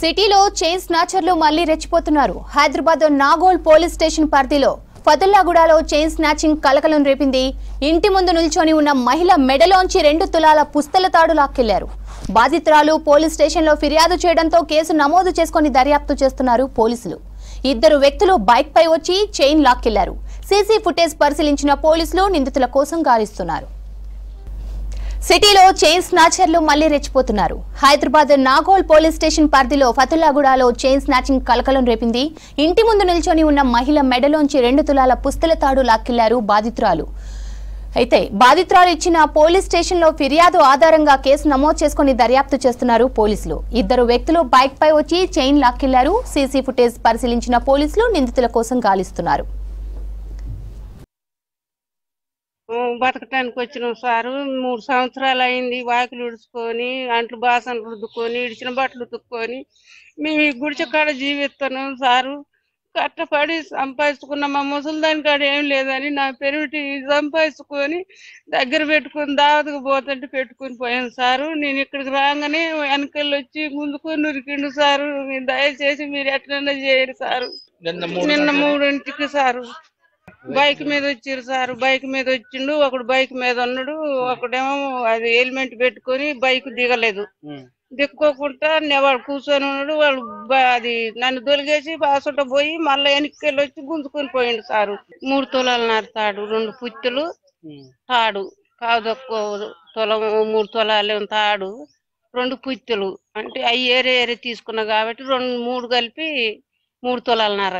సిటీలో చైన్ స్నాచర్లు మళ్లీ రెచ్చిపోతున్నారు. Hyderabad Nagole police station పరిధిలో ఫతుల్లాగూడలో చైన్ స్నాచింగ్ కలకలం రేపింది. ఇంటి ముందు నిల్చొని ఉన్న మహిళ మెడలోంచి 2 తులాల పుస్తల తాడు లాక్కెళ్లారు. బాధితురాలు పోలీస్ స్టేషన్లో ఫిర్యాదు చేయడంతో కేసు నమోదు చేసుకుని దర్యాప్తు చేస్తున్నారు పోలీసులు. 2 వ్యక్తులు బైక్ పై వచ్చి చైన్ లాక్కెళ్లారు. సీసీ ఫుటేజ్ పరిశీలించిన పోలీసులు నిందితుల కోసం గాలిస్తున్నారు. సిటీలో చైన్ స్నాచర్లు మళ్లీ రెచ్చిపోతున్నారు. హైదరాబాద్ నాగోల్ పోలీస్ స్టేషన్ పరిధిలో ఫతుల్లాగూడలో చైన్ స్నాచింగ్ కలకలం రేపింది. ఇంటి ముందు నిల్చొని ఉన్న మహిళ మెడలోంచి 2 తులాల పుస్తల తాడు లాక్కెళ్లారు బాధితురాలు. అయితే బాధితురాలు ఇచ్చిన పోలీస్ స్టేషన్లో ఫిర్యాదు ఆధారంగా కేసు నమోదు చేసుకుని దర్యాప్తు చేస్తున్నారు పోలీసులు. 2 వ్యక్తులు బైక్ పై వచ్చి చైన్ లాక్కెళ్లారు. సీసీ ఫుటేజ్ పరిశీలించిన పోలీసులు నిందితుల కోసం గాలిస్తున్నారు. బతకటానికి వచ్చినాం సారు. 3 సంవత్సరాలు అయింది. వాకిలు ఉడుచుకొని, అంట్లు బాసనలు రుద్దుకొని, ఇడిచిన బట్టలు ఉతుక్కొని మేము ఈ గుడిచె కాడ జీవిస్తున్నాం సారు. కట్టపడి సంపాదించుకున్న మా ముసలి దాని కాడ ఏం లేదని నా పెరుమిటి సంపాదించుకొని దగ్గర పెట్టుకుని దావతకు పోతుంటే పెట్టుకుని పోయాను సారు. నేను ఇక్కడికి రాగానే వెనకళ్ళు వచ్చి ముందుకొని ఉరికిండు సారు. దయచేసి మీరు ఎట్లన్నా చేయరు సారు. నిన్న 3ంటికి సారు బైక్ మీద వచ్చిర్రు సారు. బైక్ మీద వచ్చిండు. ఒకడు బైక్ మీద ఉన్నాడు, ఒకడేమో అది హెల్మెట్ పెట్టుకొని బైక్ దిగలేదు. దిక్కోకుండా వాడు కూర్చొని ఉన్నాడు. వాళ్ళు అది నన్ను దొలిగేసి బాసుంట పోయి మళ్ళీ వెనక్కి వచ్చి గుంజుకొని పోయిండు సారు. 3 తులాలన్నర తాడు, 2 పుత్తులు తాడు, కాదొక్క తులం 3 తులాలు తాడు, 2 పుత్తులు అంటే అవి ఏరే తీసుకున్నా కాబట్టి 3 కలిపి 3 తులాలన్నర.